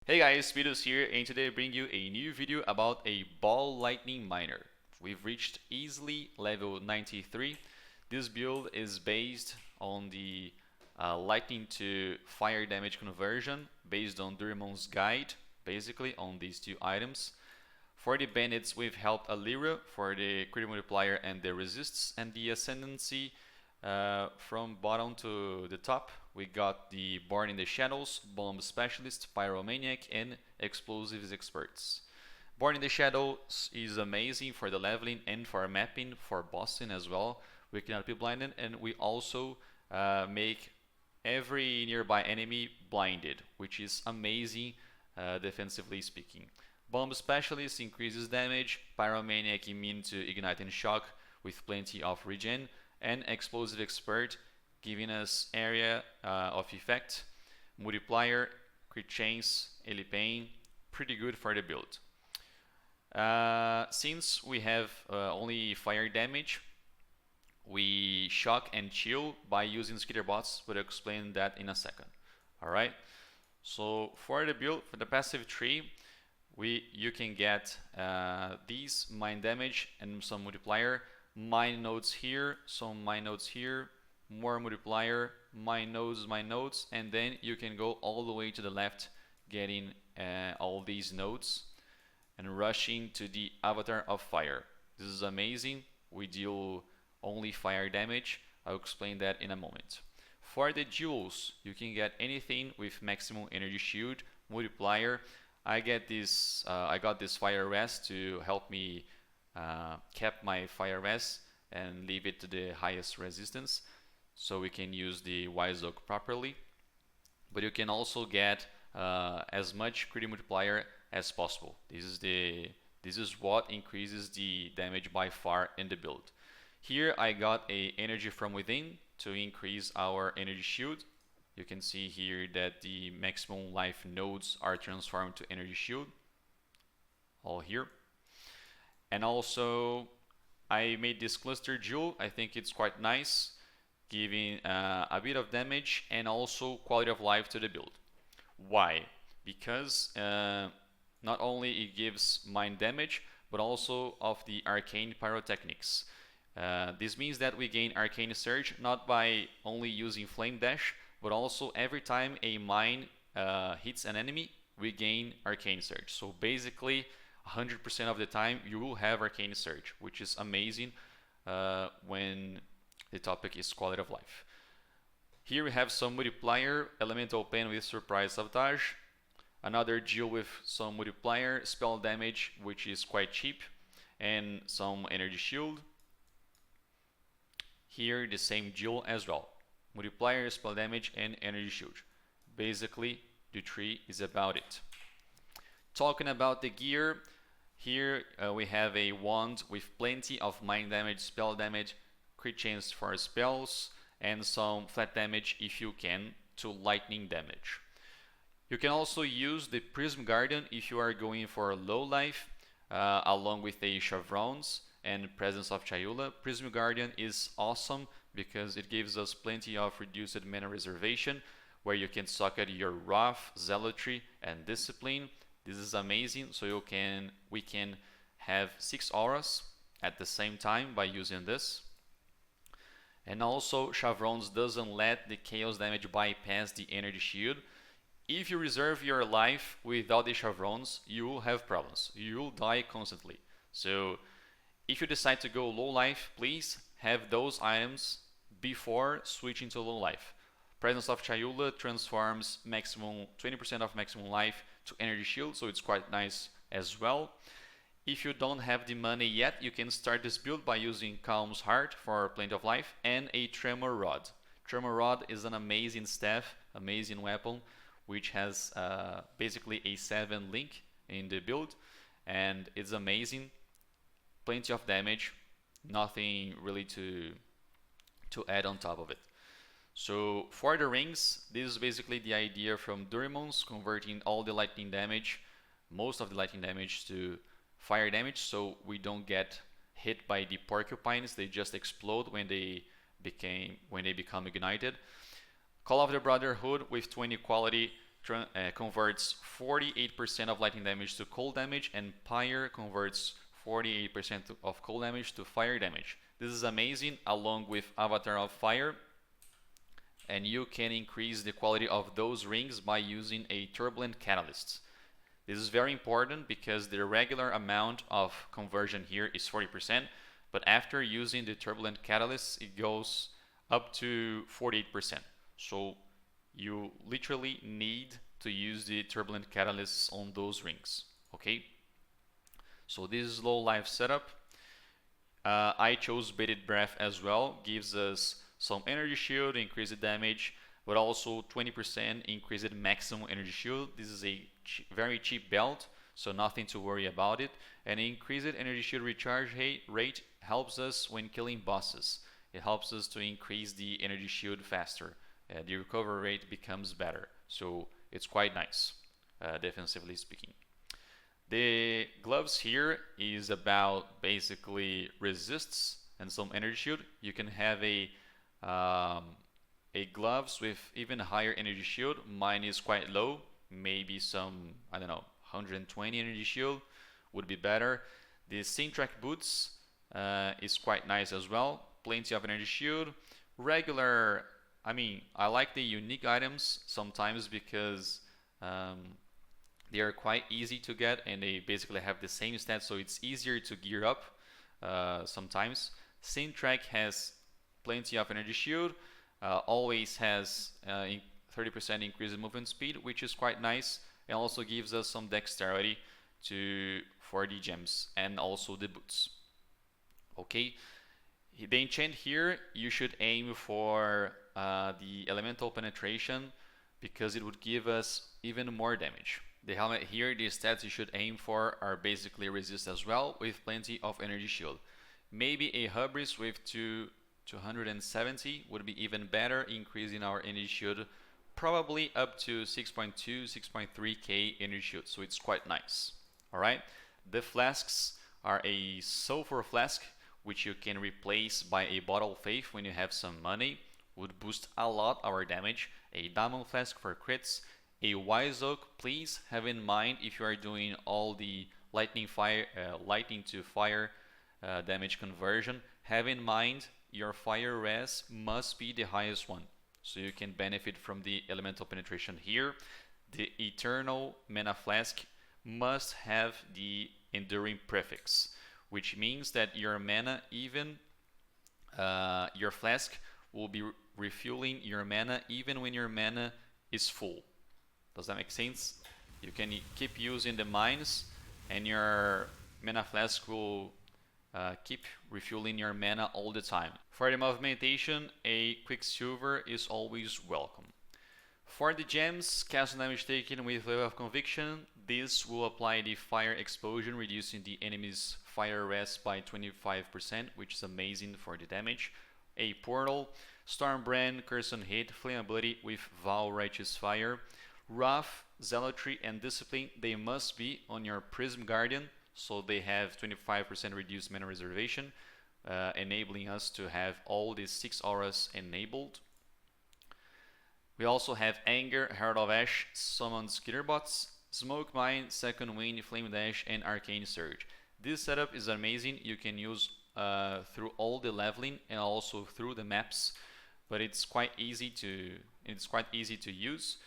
Hey guys, Speedoz here, and today I bring you a new video about a ball lightning miner. We've reached easily level 93. This build is based on the lightning to fire damage conversion based on Durimon's guide, basically on these two items. For the bandits, we've helped Alira for the crit multiplier and the resists, and the Ascendancy from bottom to the top. We got the Born in the Shadows, Bomb Specialist, Pyromaniac, and Explosives Experts. Born in the Shadows is amazing for the leveling and for mapping, for bossing as well. We cannot be blinded, and we also make every nearby enemy blinded, which is amazing defensively speaking. Bomb Specialist increases damage, Pyromaniac immune to Ignite and Shock with plenty of regen, and Explosive Expert giving us area of effect, multiplier, crit chance, Eli Pain, pretty good for the build. Since we have only fire damage, we shock and chill by using skitter bots, but I'll explain that in a second. Alright, so for the build, for the passive tree, you can get these mind damage and some multiplier, mind nodes here, some mind nodes here, more multiplier, mind nodes, and then you can go all the way to the left getting all these nodes and rushing to the avatar of fire. This is amazing. We deal only fire damage. I'll explain that in a moment. For the jewels, you can get anything with maximum energy shield, multiplier. I got this fire rest to help me cap my fire rest and leave it to the highest resistance, so we can use the Wise Oak properly. But you can also get as much crit multiplier as possible. This is what increases the damage by far in the build. Here I got a energy from within to increase our energy shield. You can see here that the maximum life nodes are transformed to energy shield, all here. And also I made this cluster jewel. I think it's quite nice, giving a bit of damage and also quality of life to the build. Why? Because not only it gives mind damage, but also of the arcane pyrotechnics. This means that we gain arcane surge not by only using flame dash, but also every time a mine hits an enemy, we gain arcane surge. So basically 100% of the time you will have arcane surge, which is amazing when the topic is quality of life. Here we have some multiplier, elemental pain with surprise sabotage, another Jill with some multiplier, spell damage, which is quite cheap, and some energy shield. Here the same Jill as well, multiplier, spell damage, and energy shield. Basically the tree is about it. Talking about the gear, here we have a wand with plenty of mind damage, spell damage, crit chance for spells, and some flat damage if you can to lightning damage. You can also use the Prism Guardian if you are going for low life, along with the chevrons and presence of Chayula. Prism Guardian is awesome because it gives us plenty of reduced mana reservation, where you can socket your Wrath, Zealotry, and Discipline. This is amazing, so we can have 6 auras at the same time by using this. And also chevrons doesn't let the chaos damage bypass the energy shield. If you reserve your life without the chevrons, you will have problems. You will die constantly. So if you decide to go low life, please have those items before switching to low life. Presence of Chayula transforms maximum 20% of maximum life to energy shield, so it's quite nice as well. If you don't have the money yet, you can start this build by using Calm's Heart for plenty of life and a Tremor Rod. Tremor Rod is an amazing staff, amazing weapon, which has basically a 7 link in the build, and it's amazing. Plenty of damage, nothing really to add on top of it. So for the rings, this is basically the idea from Durimon's, converting all the lightning damage, most of the lightning damage, to fire damage, so we don't get hit by the porcupines. They just explode when they become ignited. Call of the Brotherhood with 20 quality converts 48% of lightning damage to cold damage, and Pyre converts 48% of cold damage to fire damage. This is amazing, along with Avatar of Fire, and you can increase the quality of those rings by using a Turbulent Catalyst. This is very important because the regular amount of conversion here is 40%, but after using the Turbulent Catalyst, it goes up to 48%. So you literally need to use the Turbulent Catalysts on those rings, okay? So this is Lowlife setup. I chose Baited Breath as well, gives us some energy shield, increased damage, but also 20% increased maximum energy shield. This is a very cheap belt, so nothing to worry about it. And increased energy shield recharge rate helps us when killing bosses. It helps us to increase the energy shield faster. The recovery rate becomes better, so it's quite nice, defensively speaking. The gloves here is about basically resists and some energy shield. You can have a gloves with even higher energy shield. Mine is quite low, maybe some, I don't know, 120 energy shield would be better. The Syntrack boots is quite nice as well, plenty of energy shield. Regular, I like the unique items sometimes because they are quite easy to get and they basically have the same stats, so it's easier to gear up sometimes. Syntrack has plenty of energy shield, always has 30% increase in movement speed, which is quite nice, and also gives us some dexterity for the gems and also the boots. Okay, the enchant here, you should aim for the elemental penetration because it would give us even more damage. The helmet here, the stats you should aim for are basically resist as well, with plenty of energy shield. Maybe a hubris with 270 would be even better, increasing our energy shield probably up to 6.2, 6.3k energy shield, so it's quite nice. Alright, the flasks are a sulfur flask, which you can replace by a bottle of faith when you have some money, would boost a lot our damage. A diamond flask for crits. A wise oak, please have in mind if you are doing all the lightning to fire damage conversion, have in mind your fire res must be the highest one, so you can benefit from the elemental penetration here. The eternal mana flask must have the enduring prefix, which means that your mana, even your flask will be refueling your mana even when your mana is full. Does that make sense? You can keep using the mines and your mana flask will keep refueling your mana all the time. For the movimentation, a Quicksilver is always welcome. For the gems, cast damage taken with Level of Conviction. This will apply the Fire Explosion, reducing the enemy's fire rest by 25%, which is amazing for the damage. A Portal, Stormbrand, Curse on Hit, Flammability with Vow Righteous Fire. Wrath, Zealotry, and Discipline, they must be on your Prism Guardian, so they have 25% reduced mana reservation, enabling us to have all these 6 auras enabled. We also have Anger, Herald of Ash, Summoned Skitterbots, Smoke Mine, Second Wind, Flame Dash, and Arcane Surge. This setup is amazing. You can use through all the leveling and also through the maps, but it's quite easy to use.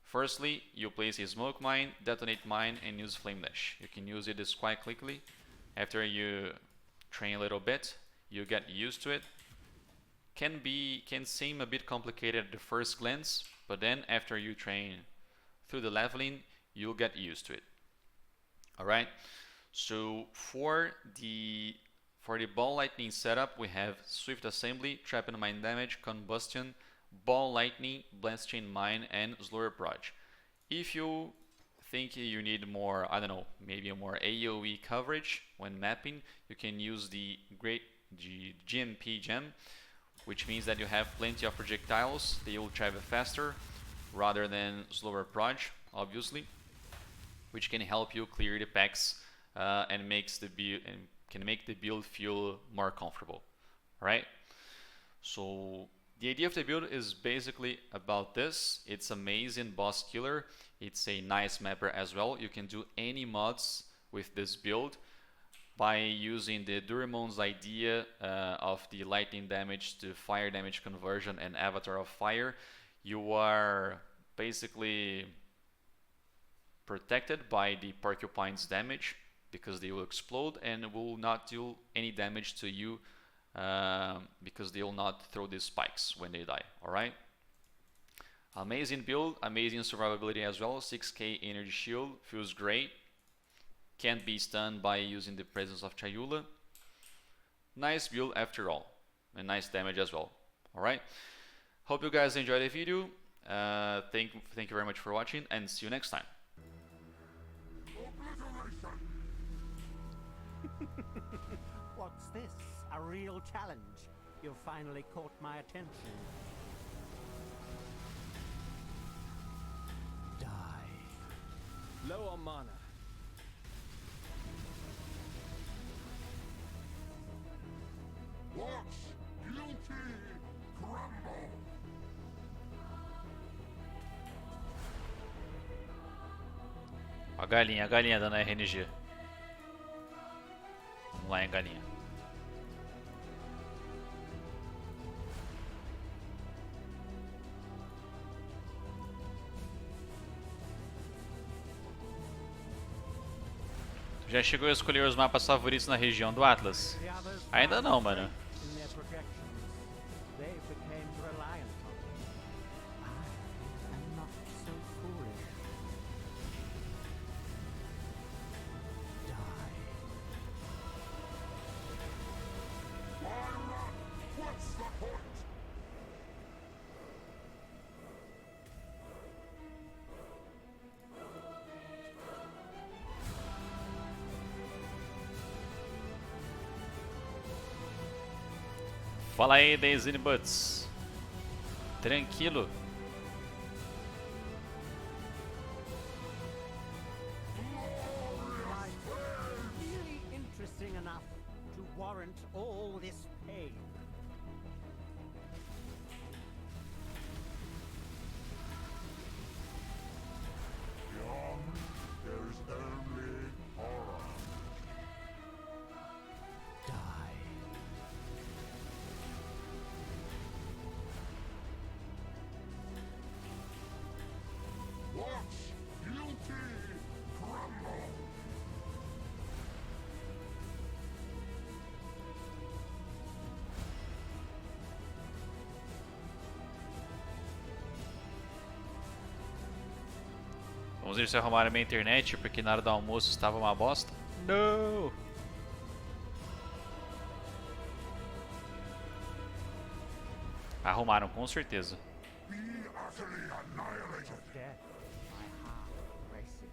Firstly, you place a Smoke Mine, Detonate Mine, and use Flame Dash. You can use it quite quickly. After you train a little bit, you get used to it. Can seem a bit complicated at the first glance, but then after you train through the leveling, you'll get used to it. Alright, so for the Ball Lightning setup, we have Swift Assembly, Trap and Mine Damage, Combustion, Ball Lightning, Blast Chain Mine, and Slower Proj. If you think you need more, I don't know, maybe a more AoE coverage when mapping, you can use the GMP gem, which means that you have plenty of projectiles. They will travel faster rather than Slower Proj, obviously, which can help you clear the packs and can make the build feel more comfortable. Alright, so The idea of the build is basically about this. It's amazing boss killer. It's a nice mapper as well. You can do any mods with this build by using the Duramon's idea of the lightning damage to fire damage conversion and avatar of fire. You are basically protected by the porcupine's damage because they will explode and will not do any damage to you because they will not throw these spikes when they die. Alright? Amazing build, amazing survivability as well. 6k energy shield, feels great. Can't be stunned by using the presence of Chayula. Nice build after all, and nice damage as well. Alright? Hope you guys enjoyed the video. Thank you very much for watching, and see you next time. What's this? A real challenge? You've finally caught my attention. Die. Low on mana. Watch guilty crumble. A galinha dando RNG. Vamos lá, hein, galinha. Já chegou a escolher os mapas favoritos na região do Atlas? Ainda não, mano. Fala aí, Daisy Butts. Tranquilo. Really interesting enough to warrant all this pain. Young, there's only horror. Die. Watch guilty crumble. Vamos ver se arrumaram a minha internet, porque na hora do almoço estava uma bosta. Não! Arrumaram, com certeza. Be utterly annihilated. Death. My heart races.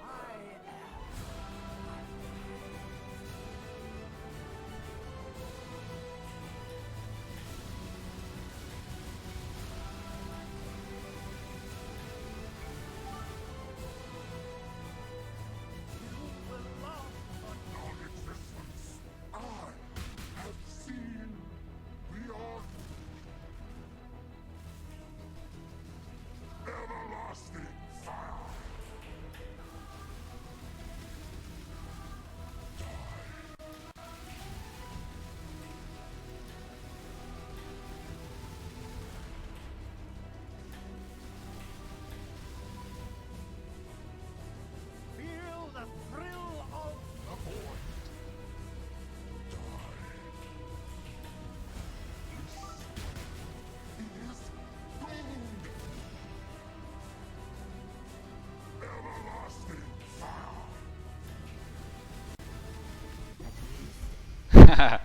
I am. Non-existence. I have seen the art. Everlasting fire. Feel the thrill of The void. Die. This is gold. Everlasting fire. Haha.